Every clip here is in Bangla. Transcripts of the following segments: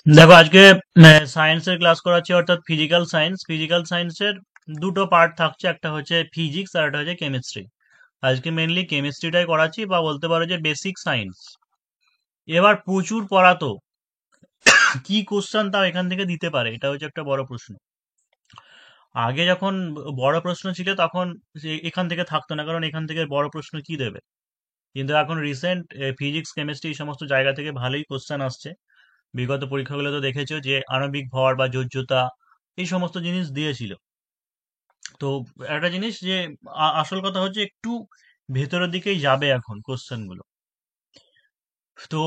দেখো আজকে সায়েন্সের ক্লাস করাচ্ছি, অর্থাৎ ফিজিক্যাল সায়েন্সের দুটো পার্ট থাকছে, একটা হচ্ছে ফিজিক্স আর একটা হচ্ছে কেমিস্ট্রি। আজকে মেনলি কেমিস্ট্রিটাই করাচ্ছি, বা বলতে পারো যে বেসিক সায়েন্স। এবার প্রচুর পড়াতো, কি কোশ্চেন তাও এখান থেকে দিতে পারে, এটা হচ্ছে একটা বড় প্রশ্ন। আগে যখন বড় প্রশ্ন ছিল তখন এখান থেকে থাকতো না, কারণ এখান থেকে বড় প্রশ্ন কি দেবে। কিন্তু এখন রিসেন্ট ফিজিক্স কেমিস্ট্রি এই সমস্ত জায়গা থেকে ভালোই কোশ্চেন আসছে। বিগত পরীক্ষাগুলো তো দেখেছো যে আণবিক ভর বা যোজ্যতা এই সমস্ত জিনিস দিয়েছিল। তো একটা জিনিস যে আসল কথা হচ্ছে একটু ভেতরের দিকেই যাবে এখন কোশ্চেন গুলো। তো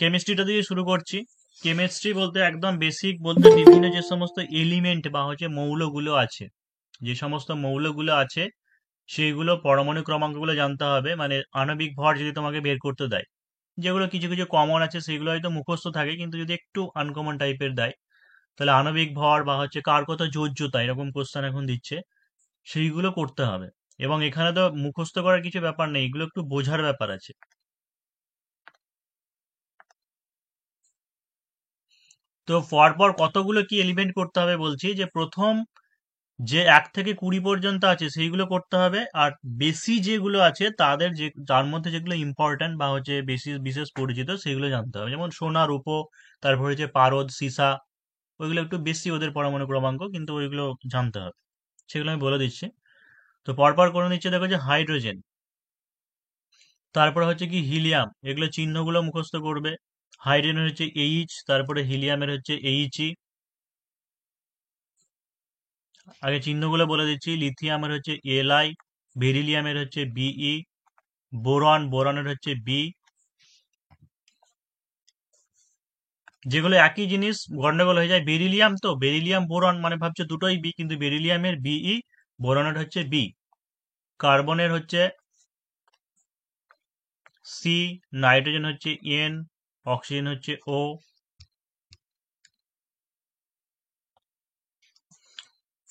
কেমিস্ট্রিটা দিয়ে শুরু করছি। কেমিস্ট্রি বলতে একদম বেসিক বলতে বিভিন্ন যে সমস্ত এলিমেন্ট বা হচ্ছে মৌলগুলো আছে, যে সমস্ত মৌলগুলো আছে সেইগুলো পরমাণু ক্রমাঙ্কগুলো জানতে হবে। মানে আণবিক ভর যদি তোমাকে বের করতে দেয়, যেগুলো কিছু কিছু কমন আছে সেগুলো হয়তো মুখস্থ থাকে, কিন্তু যদি একটু আনকমন টাইপের দেয়, তাহলে আণবিক ভর বা হচ্ছে কার কত যোজ্যতা এরকম কোশ্চেন এখন দিচ্ছে, সেইগুলো করতে হবে। এবং এখানে তো মুখস্থ করার কিছু ব্যাপার নেই, এগুলো একটু বোঝার ব্যাপার আছে। তো পরপর কতগুলো কি এলিমেন্ট করতে হবে বলছি, যে প্রথম যে 1 থেকে 20 পর্যন্ত আছে সেইগুলো করতে হবে। আর বেশি যেগুলো আছে তাদের যে তার মধ্যে যেগুলো ইম্পর্ট্যান্ট বা হচ্ছে বেশি বিশেষ পরিচিত সেগুলো জানতে হবে, যেমন সোনা রূপো, তারপর হচ্ছে পারদ সীসা। ওইগুলো একটু বেশি ওদের পরমাণু ক্রমাঙ্ক, কিন্তু ওইগুলো জানতে হবে, সেগুলো আমি বলে দিচ্ছি। তো পরপর করে নিচ্ছে, দেখো যে হাইড্রোজেন, তারপরে হচ্ছে কি হিলিয়াম, এগুলো চিহ্নগুলো মুখস্থ করবে। হাইড্রোজেন হচ্ছে এইচ, তারপরে হিলিয়ামের হচ্ছে এইচই। আগে চিহ্নগুলো বলে দিচ্ছি, লিথিয়ামের হচ্ছে এলআই, বেরিলিয়ামের হচ্ছে বিই, বোরনের হচ্ছে বি। যেগুলো একই জিনিস গন্ডগোল হয়ে যায়, বেরিলিয়াম তো বেরিলিয়াম বোরন মানে ভাবছে দুটোই বি, কিন্তু বেরিলিয়ামের বিই, বোরনের হচ্ছে বি। কার্বনের হচ্ছে সি, নাইট্রোজেন হচ্ছে এন, অক্সিজেন হচ্ছে ও।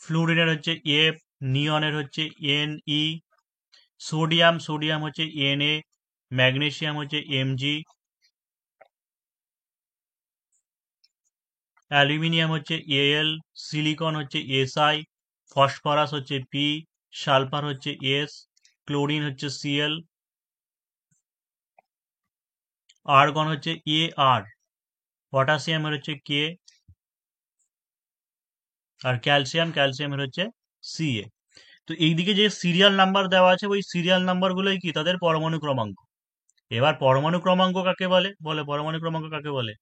ফ্লুরিনের হচ্ছে এফ, নিয়নের হচ্ছে এন ই। সোডিয়াম হচ্ছে এন এ, ম্যাগনেসিয়াম হচ্ছে এম জি। অ্যালুমিনিয়াম হচ্ছে এল, সিলিকন হচ্ছে এস আই, ফসফরাস হচ্ছে পি, সালফার হচ্ছে এস, ক্লোরিন হচ্ছে সিএল, আর্গন হচ্ছে এ আর, পটাশিয়ামের হচ্ছে কে, আর ক্যালসিয়ামের হচ্ছে সিএ। তো এইদিকে যে সিরিয়াল নাম্বার দেওয়া আছে, ওই সিরিয়াল নাম্বারগুলোই কি তাদের পরমাণু ক্রমাঙ্ক। এবার পরমাণু ক্রমাঙ্ক কাকে বলে, পরমাণু ক্রমাঙ্ক কাকে বলে?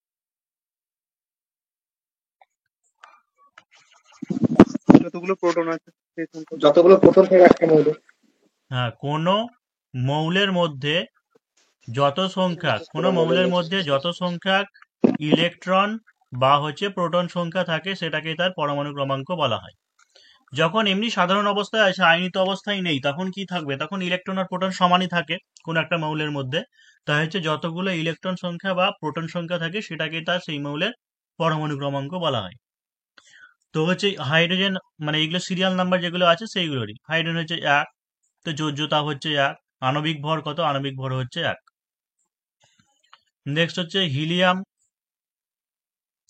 যতগুলো প্রোটন আছে সেই সংখ্যক, যতগুলো প্রোটন থাকে একটা মৌল। হ্যাঁ, কোনো মৌলের মধ্যে যত সংখ্যক ইলেকট্রন বা হচ্ছে প্রোটন সংখ্যা থাকে সেটাকে তার পরমাণু ক্রমাঙ্ক বলা হয়। যখন এমনি সাধারণ অবস্থায় আছে, আয়নিত অবস্থায় নেই, তখন কি থাকবে, তখন ইলেকট্রন আর প্রোটন সমানই থাকে কোন একটা মৌলের মধ্যে। তাই হচ্ছে যতগুলো ইলেকট্রন সংখ্যা বা প্রোটন সংখ্যা থাকে সেটাকে তার সেই মৌলের পরমাণু ক্রমাঙ্ক বলা হয়। তো হচ্ছে হাইড্রোজেন, মানে এগুলো সিরিয়াল নাম্বার যেগুলো আছে সেইগুলোরই। হাইড্রোজেন হচ্ছে 1, তো যোজ্যতা হচ্ছে 1। আণবিক ভর কত? আণবিক ভর হচ্ছে 1। নেক্সট হচ্ছে হিলিয়াম।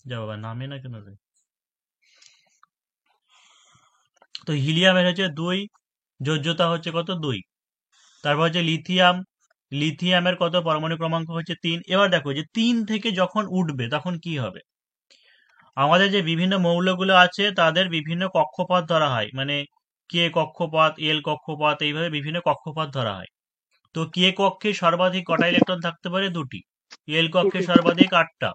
যা বাবা, নামে না কেন রে। তো হিলিয়ামের হচ্ছে 2, যোজ্যতা হচ্ছে কত? 2। তারপর হচ্ছে লিথিয়াম, লিথিয়ামের কত? পরমাণু ক্রমাঙ্ক হচ্ছে 3। এবার দেখো যে 3 থেকে যখন উঠবে তখন কি হবে। আমাদের যে বিভিন্ন মৌলগুলো আছে তাদের বিভিন্ন কক্ষপথ ধরা হয়, মানে কে কক্ষপথ, এল কক্ষপথ, এইভাবে বিভিন্ন কক্ষপথ ধরা হয়। তো কে কক্ষে সর্বাধিক কটা ইলেকট্রন থাকতে পারে? 2টি। এল কক্ষে সর্বাধিক 8টা,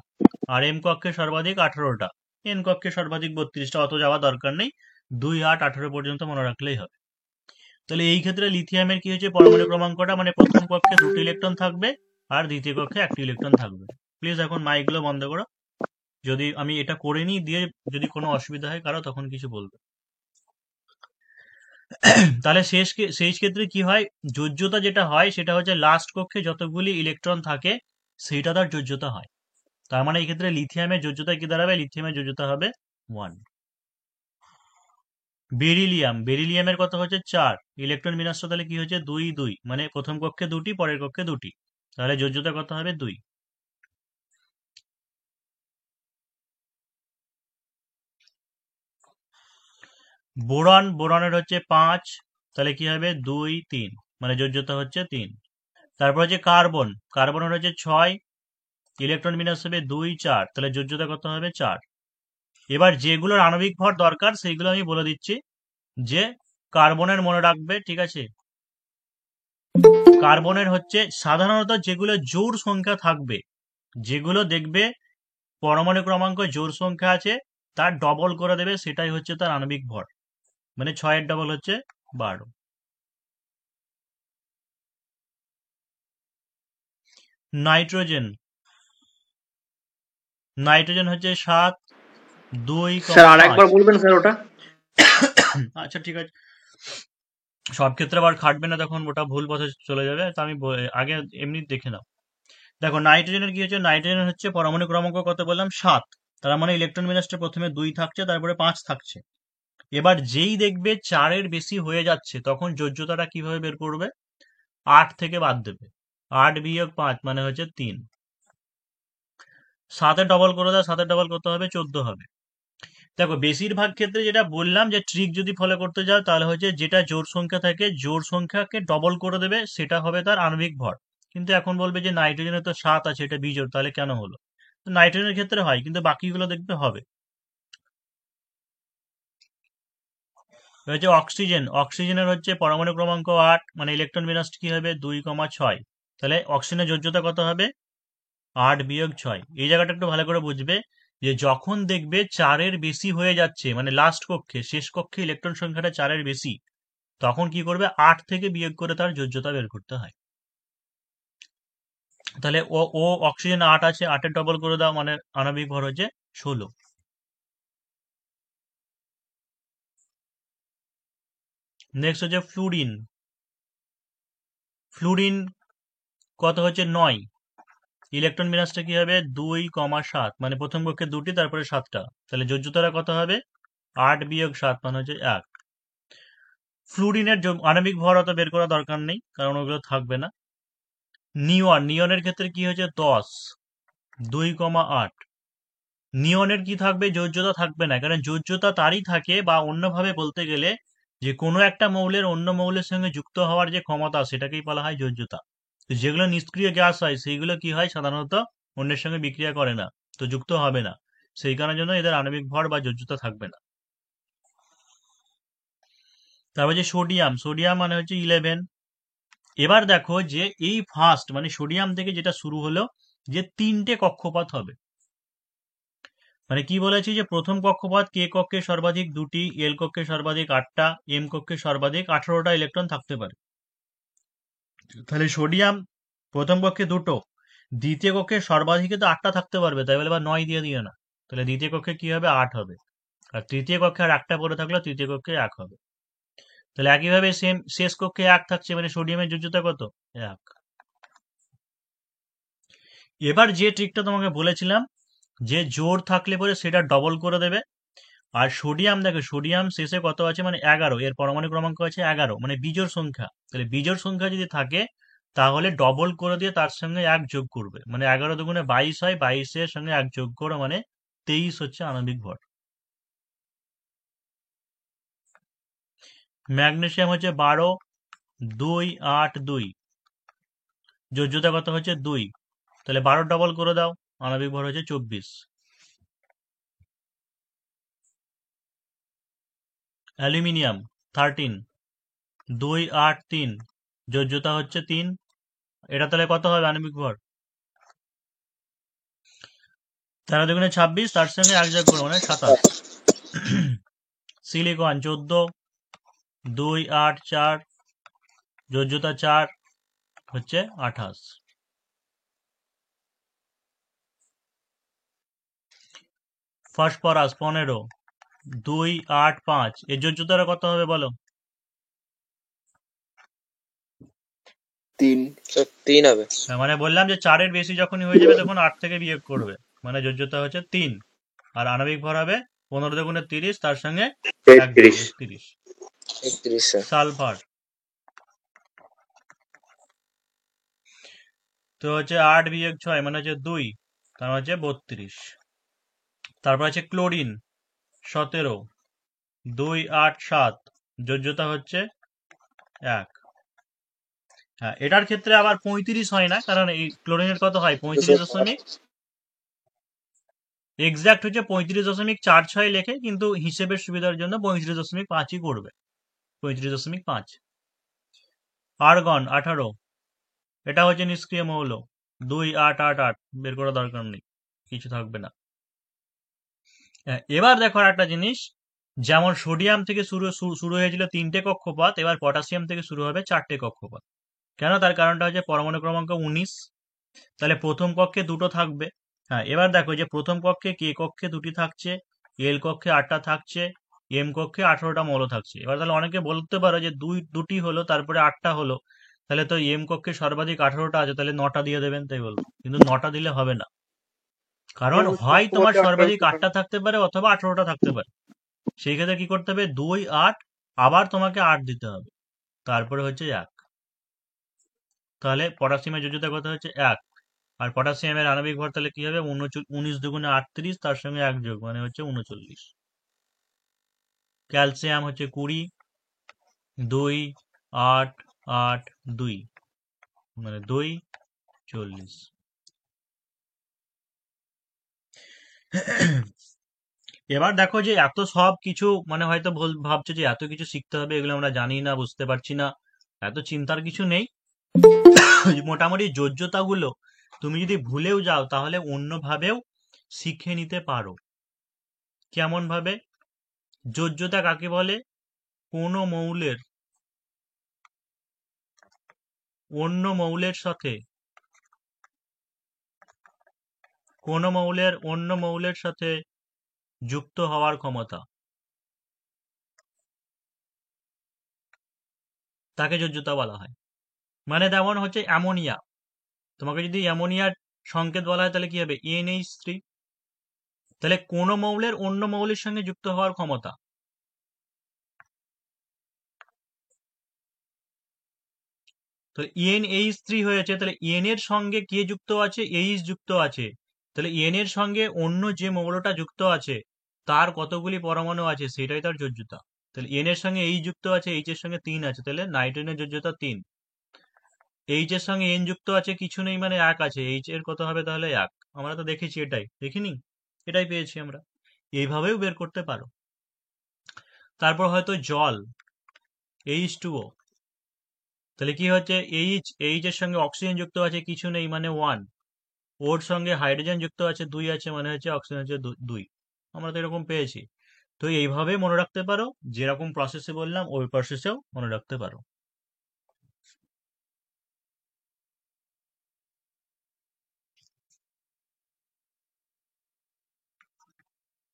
আর এম কক্ষে সর্বাধিক 18টা, এন কক্ষে সর্বাধিক 32টা। অত যাওয়া দরকার নেই, 2, 8, 18 পর্যন্ত মনে রাখলেই হবে। তাহলে এই ক্ষেত্রে লিথিয়ামের কি হচ্ছে পরমাণু ক্রমাঙ্কটা, মানে প্রথম কক্ষে 2টি ইলেকট্রন থাকবে আর দ্বিতীয় কক্ষে 1টি ইলেকট্রন থাকবে। প্লিজ এখন মাইকগুলো বন্ধ করো, যদি আমি এটা করে নিই দিয়ে যদি কোনো অসুবিধা হয় কারো তখন কিছু বলবে। তাহলে শেষ ক্ষেত্রে কি হয়, যোজ্যতা যেটা হয় সেটা হচ্ছে লাস্ট কক্ষে যতগুলি ইলেকট্রন থাকে সেইটা তার যোজ্যতা হয়। তার মানে এই ক্ষেত্রে লিথিয়ামের যোজ্যতা কি দাঁড়াবে? লিথিয়ামের যোজ্যতা হবে 1। বেরিলিয়ামের কত হচ্ছে? 4। ইলেকট্রন বিন্যাসটা তাহলে কি হচ্ছে? 2, 2, মানে প্রথম কক্ষে 2টি, পরের কক্ষে 2টি। তাহলে যোজ্যতা কত হবে? 2। বোরনের হচ্ছে 5, তাহলে কি হবে 2 3, মানে যোজ্যতা হচ্ছে 3। তারপর হচ্ছে কার্বনের হচ্ছে 6, ইলেকট্রন বিন্যাস হবে 2 4, তাহলে যোজ্যতা কত হবে 4। এবার যেগুলোর আণবিক ভর দরকার সেইগুলো আমি বলে দিচ্ছি, যে কার্বনের মনে রাখবে, ঠিক আছে। কার্বনের হচ্ছে সাধারণত যেগুলো জোড় সংখ্যা থাকবে, যেগুলো দেখবে পরমাণু ক্রমাঙ্ক জোড় সংখ্যা আছে, তার ডবল করে দেবে, সেটাই হচ্ছে তার আণবিক ভর। মানে 6 এর ডবল হচ্ছে 12। নাইট্রোজেন হচ্ছে 7, 2, স্যার আর 5। একবার বলবেন স্যার ওটা। আচ্ছা ঠিক আছে, সব ক্ষেত্রে আবার খাটবে না, তখন ওটা ভুল পথে চলে যাবে, তো আমি আগে এমনি দেখে নাও। দেখো নাইট্রোজেনের কি হচ্ছে, নাইট্রোজেনের হচ্ছে পরমাণু ক্রমাঙ্ক কত বললাম 7, তার মানে ইলেকট্রন বিন্যাসটা প্রথমে 2 থাকছে, তারপরে 5 থাকছে। এবার যেই দেখবে 4-এর বেশি হয়ে যাচ্ছে, তখন যোজ্যতাটা কিভাবে বের করবে, 8 থেকে বাদ দেবে। 8 বিয়োগ 5 মানে হচ্ছে 3। 7-এর ডবল করে দাও, 7-এর ডবল কত হবে, 14 হবে। দেখো বেশিরভাগ ক্ষেত্রে যেটা বললাম, যে ট্রিক যদি ফলো করতে যাও, তাহলে হচ্ছে যেটা জোড় সংখ্যা থাকে, জোড় সংখ্যাকে ডবল করে দেবে, সেটা হবে তার আণবিক ভর। কিন্তু এখন বলবে যে নাইট্রোজেনে তো 7 আছে, এটা বিজোড়, তাহলে কেন হলো? তো নাইট্রোজেনের ক্ষেত্রে হয়, কিন্তু বাকিগুলো দেখবে হবে। হচ্ছে অক্সিজেনের হচ্ছে পরমাণু ক্রমাঙ্ক 8, মানে ইলেকট্রন বিন্যাস কি হবে 2,6। তাহলে অক্সিজেনের যোজ্যতা কত হবে, 8 বিয়োগ 6। এই জায়গাটা একটু ভালো করে বুঝবে, যে যখন দেখবে 4-এর বেশি হয়ে যাচ্ছে, মানে লাস্ট কক্ষে, শেষ কক্ষে ইলেকট্রন সংখ্যাটা 4-এর বেশি, তখন কি করবে, 8 থেকে বিয়োগ করে তার যোজ্যতা বের করতে হয়। তাহলে ও অক্সিজেন 8 আছে, 8-এর ডবল করে দাও, মানে আণবিক ভর হচ্ছে 16। নেক্সট হচ্ছে ফ্লুরিন কত হচ্ছে 9, ইলেকট্রন বিন্যাসটা কি হবে 2,7, মানে প্রথম কক্ষে 2টি, তারপরে 7টা, তাহলে যোজ্যতাটা কত হবে 8 বিয়োগ 7, মানে হচ্ছে 1। ফ্লুরিনের আণবিক ভর অত বের করা দরকার নেই, কারণ ওগুলো থাকবে না। নিয়নের ক্ষেত্রে কি হয়েছে 10, 2,8। নিয়নের কি থাকবে, যোজ্যতা থাকবে না, কারণ যোজ্যতা তারই থাকে, বা অন্যভাবে বলতে গেলে, যে কোনো একটা মৌলের অন্য মৌলের সঙ্গে যুক্ত হওয়ার যে ক্ষমতা, সেটাকেই বলা হয় যোজ্যতা। তো যেগুলো নিষ্ক্রিয় গ্যাস হয়, সেইগুলো কি হয়, সাধারণত অন্যের সঙ্গে বিক্রিয়া করে না, তো যুক্ত হবে না, সেই কারণের জন্য এদের আণবিক ভর বা যোজ্যতা থাকবে না। তারপর যে সোডিয়াম মানে হচ্ছে 11। এবার দেখো যে এই ফার্স্ট, মানে সোডিয়াম থেকে যেটা শুরু হলো, যে 3টে কক্ষপথ হবে। মানে কি বলেছি, যে প্রথম কক্ষপথ কে কক্ষে সর্বাধিক 2টি, এল কক্ষে সর্বাধিক 8টা, এম কক্ষে সর্বাধিক 18টা ইলেকট্রন থাকতে পারে। তাহলে সোডিয়াম প্রথম কক্ষে 2টো, দ্বিতীয় কক্ষে সর্বাধিক তো 8টা থাকতে পারবে, তাই বলে আবার 9 দিয়ে দিও না। তাহলে দ্বিতীয় কক্ষে কি হবে, 8 হবে। আর তৃতীয় কক্ষে আর একটা পড়ে থাকলো, তৃতীয় কক্ষে 1 হবে। তাহলে একইভাবে সেম শেষ কক্ষে 1 থাকছে, মানে সোডিয়ামের যোজ্যতা কত, 1। এবার যে ট্রিকটা তোমাকে বলেছিলাম, যে জোড় থাকলে পরে সেটা ডবল করে দেবে। আর সোডিয়াম, দেখো সোডিয়াম শেষে কত আছে, মানে 11, এর পরমাণু ক্রমাঙ্ক আছে 11, মানে বিজোড় সংখ্যা। তাহলে বিজোড় সংখ্যা যদি থাকে, তাহলে ডবল করে দিয়ে তার সঙ্গে 1 যোগ করবে, মানে 11 দুগুণে 22 হয়, 22-এর সঙ্গে 1 যোগ করো, মানে 23 হচ্ছে আণবিক ভর। ম্যাগনেসিয়াম হচ্ছে 12, 2, 8, 2, যোজ্যতা কত হচ্ছে 2, তাহলে 12 ডবল করে দাও, আণবিক ভর হচ্ছে 24। অ্যালুমিনিয়াম 13, 2, 8, 3, যোজ্যতা হচ্ছে 3, এটা তাহলে কত হবে আণবিক ভর, 13 দুগুণে 26, তার সঙ্গে 1 যোগ করো, মানে 27। সিলিকন 14, 2, 8, 4, যোজ্যতা 4, হচ্ছে 28। ফসফরাস 15, 2, 8, 5, এর যোজ্যতাটা কত হবে বলো, 3 হবে। মানে বললাম যে 4-এর বেশি যখনই হয়ে যাবে, তখন 8 থেকে বিয়োগ করবে, মানে যোজ্যতা হচ্ছে 3। আর আণবিক ভর হবে 15 দুগুণে 30, তার সঙ্গে 1 যোগ, 31। 31। সালফার তো হচ্ছে 8 বিয়োগ 6, মানে হচ্ছে 2, তার হচ্ছে 32। তারপর আছে ক্লোরিন 17, 2 8 7, যোজ্যতা হচ্ছে 1। হ্যাঁ, এটার ক্ষেত্রে আবার 35 হয় না, কারণ এই ক্লোরিনের কত হয় 35 এক্সাক্ট হচ্ছে 35.46 লেখে, কিন্তু হিসেবের সুবিধার জন্য 35.5ই করবে, 35.5। আর্গন 18, এটা হচ্ছে নিষ্ক্রিয় মৌল। 2 8 8 8, বের করার দরকার নেই, কিছু থাকবে না। এবার দেখো একটা জিনিস, যেমন সোডিয়াম থেকে শুরু হয়েছিল 3টে কক্ষপথ, এবার পটাশিয়াম থেকে শুরু হবে 4টে কক্ষপথ। কেন? তার কারণটা হচ্ছে পরমাণু ক্রমাঙ্ক 19, তাহলে প্রথম কক্ষে দুটো থাকবে। হ্যাঁ, এবার দেখো যে প্রথম কক্ষে কে কক্ষে 2টি থাকছে, এল কক্ষে 8টা থাকছে, এম কক্ষে 18টা মৌল থাকছে। এবার তাহলে অনেকে বলতে পারো যে দুটি হলো তারপরে 8টা হলো, তাহলে তো এম কক্ষে সর্বাধিক 18টা আছে, তাহলে 9টা দিয়ে দেবেন, তাই বলবো। কিন্তু 9টা দিলে হবে না, কারণ হয় তোমার সর্বাধিক 8টা থাকতে পারে অথবা 18টা থাকতে পারে। সেই ক্ষেত্রে কি করতে হবে, 2 8, আবার তোমাকে 8 দিতে হবে, তারপরে হচ্ছে 1। তাহলে পটাশিয়ামের যোজ্যতা কত হচ্ছে 1, আর পটাশিয়ামের আণবিক ভর তাহলে কি হবে 19 দুগুণে 38, তার সঙ্গে 1 যোগ মানে হচ্ছে 39। ক্যালসিয়াম হচ্ছে 20, 2 8 8 2 মানে 2 40। এবার দেখো যে এত সব কিছু মানে হয়তো ভাবছো যে এত কিছু শিখতে হবে, এগুলো আমরা জানি না, বুঝতে পারছি না। এত চিন্তার কিছু নেই। মোটামুটি যোজ্যতাগুলো তুমি যদি ভুলেও যাও তাহলে অন্যভাবেও শিখে নিতে পারো। কেমন ভাবে? যোজ্যতা কাকে বলে? কোনো মৌলের অন্য মৌলের সাথে কোনো মৌলের অন্য মৌলের সাথে যুক্ত হওয়ার ক্ষমতা, তাকে যোজ্যতা বলা হয়। মানে যেমন হচ্ছে অ্যামোনিয়া, তোমাকে যদি অ্যামোনিয়ার সংকেত বলা হয় তাহলে কি হবে NH3। তাহলে কোনো মৌলের অন্য মৌলের সঙ্গে যুক্ত হওয়ার ক্ষমতা। তাহলে NH3 হয়েছে, তাহলে N এর সঙ্গে কে যুক্ত আছে? H যুক্ত আছে। তাহলে N এর সঙ্গে অন্য যে মৌলটা যুক্ত আছে তার কতগুলি পরমাণু আছে সেটাই তার যোজ্যতা। তাহলে N এর সঙ্গে H যুক্ত আছে, H এর সঙ্গে 3 আছে, তাহলে নাইট্রোজেনের যোজ্যতা 3। H এর সঙ্গে N যুক্ত আছে, কিছু নেই মানে 1 আছে, H এর কত হবে তাহলে 1। আমরা তো দেখেছি, এটাই দেখিনি, এটাই পেয়েছি আমরা। এইভাবেও বের করতে পারো। তারপর হয়তো জল H2O, তাহলে কি হচ্ছে H এর সঙ্গে অক্সিজেন যুক্ত আছে, কিছু নেই মানে 1, ওর সঙ্গে হাইড্রোজেন যুক্ত আছে 2 আছে, মানে হচ্ছে অক্সিজেন হচ্ছে 2। আমরা তো এরকম পেয়েছি। তো এইভাবে মনে রাখতে পারো, যেরকম প্রসেসে বললাম ওই প্রসেসেও মনে রাখতে পারো।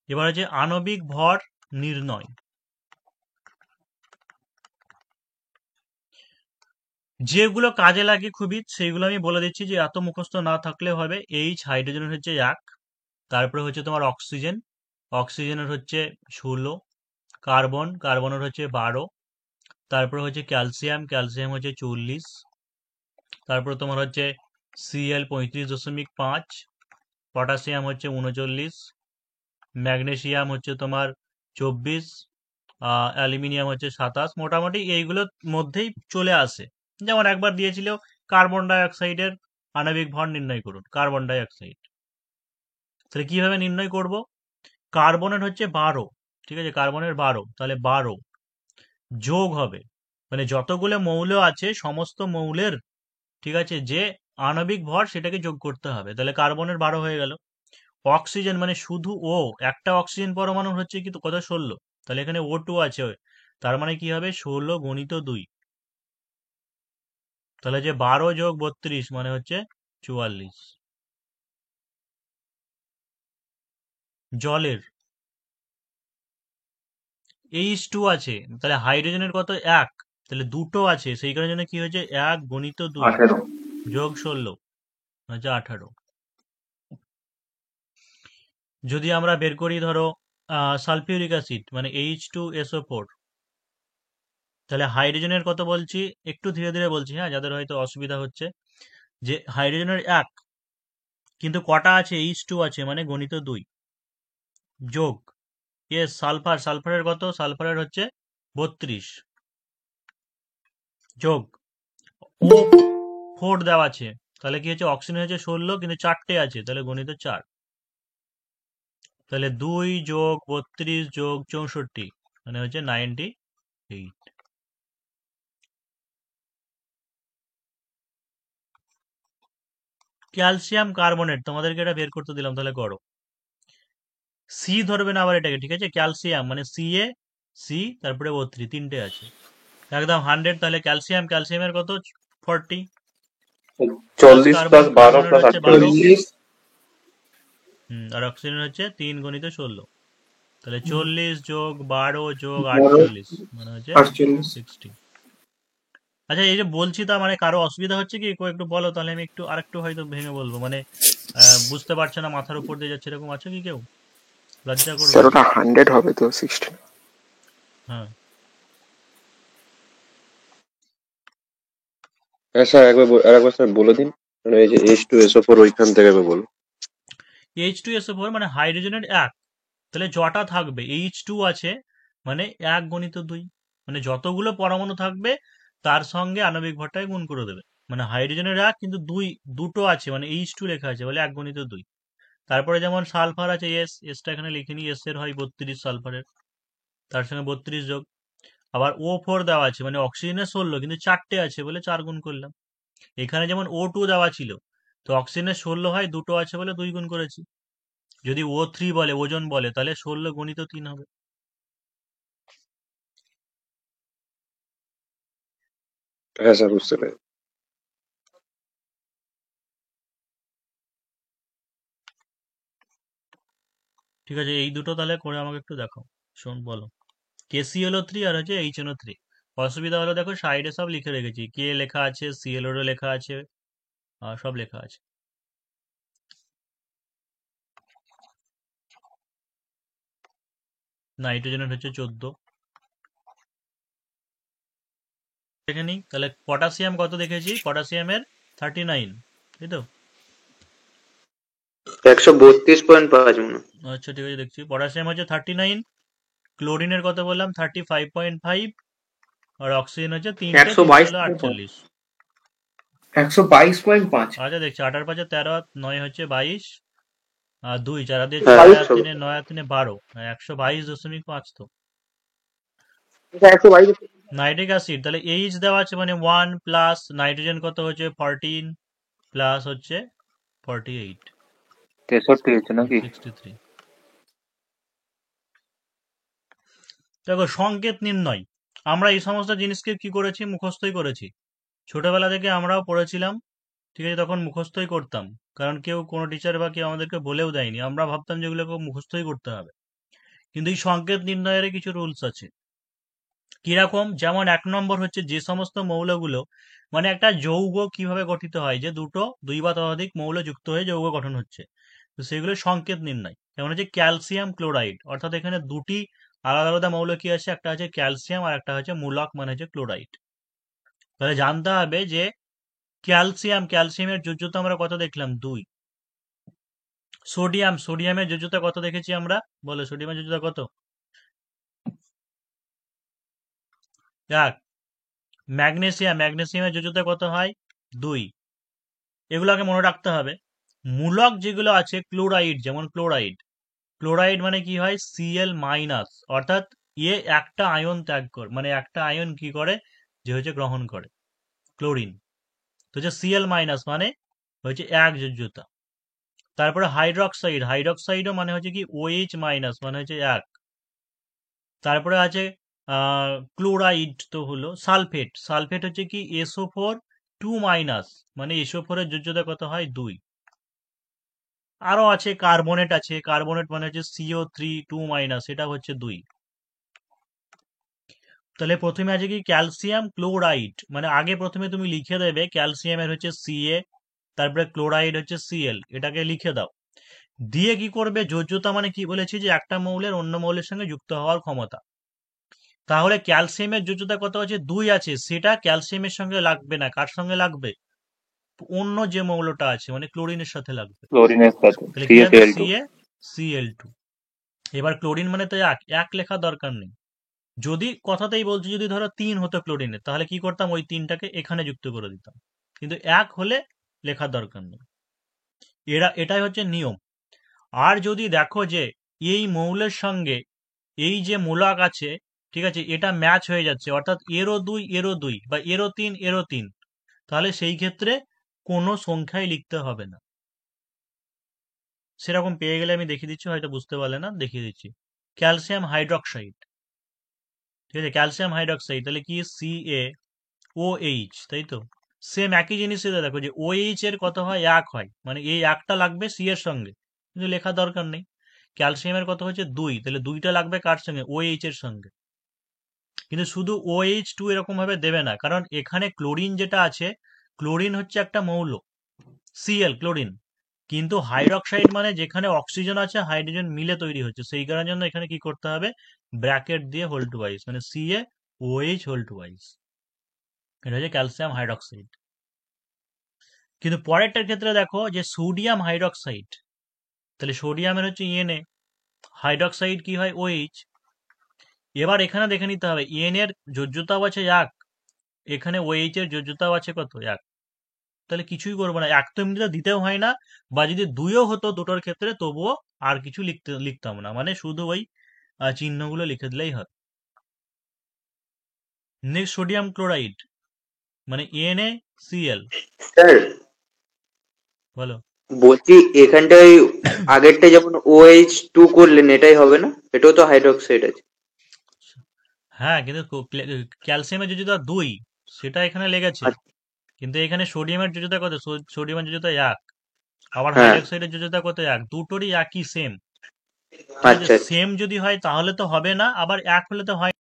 এবার হচ্ছে আণবিক ভর নির্ণয়। যেগুলো কাজে লাগে খুবই, সেইগুলো আমি বলে দিচ্ছি, যে এত মুখস্থ না থাকলে হবে। হাইড্রোজেনের হচ্ছে 1, তারপরে হচ্ছে তোমার অক্সিজেন, অক্সিজেনের হচ্ছে 16, কার্বনের হচ্ছে 12, তারপরে হচ্ছে ক্যালসিয়াম হচ্ছে 40, তারপরে তোমার হচ্ছে Cl 35.5, পটাশিয়াম হচ্ছে 39, ম্যাগনেসিয়াম হচ্ছে তোমার 24, অ্যালুমিনিয়াম হচ্ছে 27। মোটামুটি এইগুলোর মধ্যেই চলে আসে। যেমন একবার দিয়েছিল কার্বন ডাই অক্সাইডের আণবিক ভর নির্ণয় করুন, কার্বন ডাই অক্সাইড। তাহলে কিভাবে নির্ণয় করব? কার্বনের হচ্ছে 12, ঠিক আছে, কার্বনের 12, তাহলে 12 যোগ হবে, মানে যতগুলো মৌল আছে সমস্ত মৌলের, ঠিক আছে, যে আণবিক ভর সেটাকে যোগ করতে হবে, তাহলে কার্বনের 12 হয়ে গেল। অক্সিজেন মানে শুধু ও, একটা অক্সিজেন পরমাণু হচ্ছে কিন্তু কত 16, তাহলে এখানে O2 আছে, তার মানে কি হবে 16 গুণিত 2, তাহলে যে 12 যোগ 32 মানে হচ্ছে 44। জলের H2 আছে, তাহলে হাইড্রোজেনের কত 1, তাহলে দুটো আছে, সেই কারণে জন্য কি হয়েছে 1 গুণিত 2 যোগ 16 হচ্ছে 18। যদি আমরা বের করি ধরো সালফিউরিক অ্যাসিড মানে H2SO4, তাহলে হাইড্রোজেনের কত বলছি, একটু ধীরে ধীরে বলছি, হ্যাঁ, যাদের হয়তো অসুবিধা হচ্ছে, যে হাইড্রোজেনের 1, কিন্তু কটা আছে H2 আছে মানে গণিত 2 যোগ ইয়েস, সালফারের কত? সালফারের হচ্ছে 32 যোগ O4 দেওয়া আছে, তাহলে কি হচ্ছে? অক্সিজেন হচ্ছে 16, কিন্তু 4টে আছে, তাহলে গণিত 4। তাহলে 2 যোগ 32 যোগ 64 মানে হচ্ছে 98। ক্যালসিয়াম কার্বনেট, তোমাদেরকে এটা বের করতে দিলাম, তাহলে করো। সি ধরবে না আবার এটাকে, ঠিক আছে? ক্যালসিয়াম মানে সি তারপরে O3, 3টে আছে একদম 100। তাহলে ক্যালসিয়ামের কত? 40 প্লাস 40 কার্বন, প্লাস 12 কার্বনের প্লাস হচ্ছে 12। 48। আর অক্সিজেন হচ্ছে 3 গুণিত 16, তাহলে 40 যোগ 12 যোগ 12 48 মানে হচ্ছে 48। 60। আচ্ছা, এই যে বলছি, তা মানে কারো অসুবিধা হচ্ছে কি? একটু বলো, তাহলে আমি একটু আরেকটু হয়তো ভেঙে বলবো, মানে বুঝতে পারছে না, মাথার উপর দিয়ে যাচ্ছে, এরকম আছে কি কেউ? লজ্জা করবে স্যার না। ওটা 100 হবে তো 60। হ্যাঁ, হ্যাঁ স্যার, আরেকবার স্যার বলে দিন, মানে এই যে H2SO4 ওইখান থেকে একবার বলুন। H2SO4 মানে হাইড্রোজেনের এক, তাহলে জটা থাকবে H2 আছে, মানে 1 গুণিত 2, মানে যতগুলো পরমাণু থাকবে তার সঙ্গে আণবিক ভরটাকে গুণ করে দেবে। মানে হাইড্রোজেনের এক, কিন্তু দুটো আছে, মানে H2 লেখা আছে বলে 1 গুণিত 2। তারপরে যেমন সালফার আছে, এসটা এখানে লিখিনি, এস এর হয় 32 সালফারের, তার সঙ্গে 32 যোগ। আবার O4 দেওয়া আছে, মানে অক্সিজেনের 16, কিন্তু 4টে আছে বলে 4 গুণ করলাম। এখানে যেমন O2 দেওয়া ছিল, তো অক্সিজেনের 16 হয়, দুটো আছে বলে 2 গুণ করেছি। যদি O3 বলে, ওজন বলে, তাহলে 16 গুণিত 3 হবে। হ্যাঁ স্যার, বুঝতে পেরেছি। ঠিক আছে, এই দুটো তাহলে করে আমাকে একটু দেখাও। শোন, বলো। KClO3 আর হচ্ছে HNO3। অসুবিধা হলো, দেখো সাইডে সব লিখে রেখেছি, কে লেখা আছে, Clও লেখা আছে, আর সব লেখা আছে। নাইট্রোজেনের হচ্ছে 14। দেখে নিই, তাহলে পটাশিয়াম কত দেখেছি? পটাশিয়ামের 39, তাই তো? 132.5 মনে হয়। আচ্ছা, ঠিক আছে, দেখছি। পটাশিয়াম হচ্ছে 39। ক্লোরিনের কত বললাম? 35.5। আর অক্সিজেন হচ্ছে 3টে, 3 122 ষোলো 48। 122.5। আচ্ছা, দেখছি, 8 আর 5 13, 9 হচ্ছে 22, আর 2 4 দিয়ে হ্যাঁ 6 আর 22 3 9 আর 3 12, 122.5 তো। এটা 122। নাইট্রিক অ্যাসিড, তাহলে এইচ দেওয়া আছে, মানে 1 প্লাস নাইট্রোজেন কত হচ্ছে 14 প্লাস হচ্ছে 48, 63 হচ্ছে নাকি? 63। দেখো, সংকেত নির্ণয়, আমরা এই সমস্ত জিনিসকে কি করেছি? মুখস্থই করেছি। ছোটবেলা থেকে আমরাও পড়েছিলাম, ঠিক আছে? তখন মুখস্থই করতাম, কারণ কেউ, কোনো টিচার বা কেউ আমাদেরকে বলেও দেয়নি, আমরা ভাবতাম যেগুলোকে মুখস্থই করতে হবে। কিন্তু এই সংকেত নির্ণয়ের কিছু রুলস আছে। কিরকম? যেমন 1 নম্বর হচ্ছে, যে সমস্ত মৌলগুলো, মানে একটা যৌগ কিভাবে গঠিত হয়, যে দুই বা ততোধিক মৌল যুক্ত হয়ে যৌগ গঠন হচ্ছে, তো সেগুলো সংকেত নির্ণয়। যেমন হচ্ছে ক্যালসিয়াম ক্লোরাইড, অর্থাৎ এখানে দুটি আলাদা আলাদা মৌল কি আছে, একটা হচ্ছে ক্যালসিয়াম আর একটা হচ্ছে মূলক, মানে হচ্ছে ক্লোরাইড। তাহলে জানতে হবে যে ক্যালসিয়ামের যোজ্যতা আমরা কত দেখলাম? 2। সোডিয়ামের যোজ্যতা কত দেখেছি আমরা? বলো, সোডিয়ামের যোজ্যতা কত? 1। ম্যাগনেসিয়ামের যোজ্যতা কত হয়? 2। এগুলোকে মনে রাখতে হবে। মূলক যেগুলো আছে, ক্লোরাইড, যেমন ক্লোরাইড মানে কি হয়? Cl মাইনাস, অর্থাৎ একটা আয়ন ত্যাগ করে, মানে একটা আয়ন কি করে, যে হচ্ছে গ্রহণ করে, ক্লোরিন। তো হচ্ছে Cl মাইনাস মানে হচ্ছে 1 যোজ্যতা। তারপরে হাইড্রক্সাইডও মানে হচ্ছে কি OH মাইনাস, মানে হচ্ছে 1। তারপরে আছে ক্লোরাইড, তো হলো সালফেট হচ্ছে কি SO4 2 মাইনাস, মানে SO4 এর যোজ্যতা কত হয়? 2। আরো আছে কার্বনেট মানে হচ্ছে CO3 2 মাইনাস, এটা হচ্ছে 2। তাহলে প্রথমে আছে কি ক্যালসিয়াম ক্লোরাইড, মানে আগে প্রথমে তুমি লিখে দেবে ক্যালসিয়ামের হচ্ছে Ca, তারপরে ক্লোরাইড হচ্ছে Cl, এটাকে লিখে দাও। দিয়ে কি করবে? যোজ্যতা মানে কি বলেছি? যে একটা মৌলের অন্য মৌলের সঙ্গে যুক্ত হওয়ার ক্ষমতা। তাহলে ক্যালসিয়ামের যোজ্যতা কত আছে? 2 আছে, সেটা ক্যালসিয়ামের সঙ্গে লাগবে না, কার সঙ্গে লাগবে? অন্য যে মৌলটা আছে, মানে ক্লোরিনের সাথে লাগবে। ক্লোরিনের সাথে তাহলে কি হবে? CaCl2। CaCl2। এবার ক্লোরিন মানে তো এক এক লেখা দরকার নেই। যদি কথাতেই বলছি, যদি ধরো 3 হতো ক্লোরিনের, তাহলে কি করতাম, ওই 3টাকে এখানে যুক্ত করে দিতাম। কিন্তু 1 হলে লেখার দরকার নেই। এটাই হচ্ছে নিয়ম। আর যদি দেখো যে এই মৌলের সঙ্গে এই যে মূলক আছে, ঠিক আছে, এটা ম্যাচ হয়ে যাচ্ছে, অর্থাৎ এরও 2 এরও 2 বা এরও 3 এরও 3, তাহলে সেই ক্ষেত্রে কোনো সংখ্যাই লিখতে হবে না। সেরকম পেয়ে গেলে আমি দেখিয়ে দিচ্ছি, হয়তো বুঝতে পারলে না, দেখিয়ে দিচ্ছি। ক্যালসিয়াম হাইড্রক্সাইড, ঠিক আছে, ক্যালসিয়াম হাইড্রক্সাইড, তাহলে কি CaOH, তাই তো? সেম একই জিনিস, দেখো যে OH এর কত হয়, 1 হয়, মানে এই একটা লাগবে সি এর সঙ্গে, কিন্তু লেখা দরকার নেই। ক্যালসিয়ামের কত হচ্ছে 2, তাহলে 2টা লাগবে কার সঙ্গে, OH এর সঙ্গে। কিন্তু শুধু OH2 এরকম ভাবে দেবে না, কারণ এখানে ক্লোরিন যেটা আছে, ক্লোরিন হচ্ছে একটা মৌল, Cl ক্লোরিন, কিন্তু হাইড্রক্সাইড মানে যেখানে অক্সিজেন আছে হাইড্রোজেন মিলে তৈরি হচ্ছে, সেই কারণের জন্য এখানে কি করতে হবে, ব্র্যাকেট দিয়ে হোল টু ওয়াইজ, মানে CaOH হোল টু ওয়াইজ। এটা হচ্ছে ক্যালসিয়াম হাইড্রক্সাইড। কিন্তু পরেরটার ক্ষেত্রে দেখো যে সোডিয়াম হাইড্রক্সাইড, তাহলে সোডিয়ামের হচ্ছে Na, হাইড্রক্সাইড কি হয়, OH। এবার এখানে দেখে নিতে হবে এন এর যোজ্যতাও আছে 1, এখানে OH এর যোজ্যতাও আছে কত, 1। তাহলে কিছুই করবো না, 1 তো এমনিতে দিতেও হয় না, বা যদি 2ও হতো দুটোর ক্ষেত্রে তবুও আর কিছু লিখতাম না, মানে শুধু ওই চিহ্নগুলো লিখে দিলেই হয়। নেক্সট সোডিয়াম ক্লোরাইড, মানে NaCl। স্যার বলো। বলছি এখানটায় আগেরটা যেমন OH2 করলেন এটাই হবে না, এটাও তো হাইড্রোক্সাইড আছে। হ্যাঁ, কিন্তু ক্যালসিয়ামের যোজ্যতা 2, সেটা এখানে লেগেছে, আচ্ছা, কিন্তু এখানে সোডিয়ামের যোজ্যতা কত, সোডিয়ামের যোজ্যতা 1, আবার হ্যাঁ, হাইড্রক্সাইডের যোজ্যতা কত, 1, দুটোরই একই সেম। ঠিক আছে, আচ্ছা আচ্ছা। সেম যদি হয় তাহলে তো হবে না, আবার 1 হলে তো হয়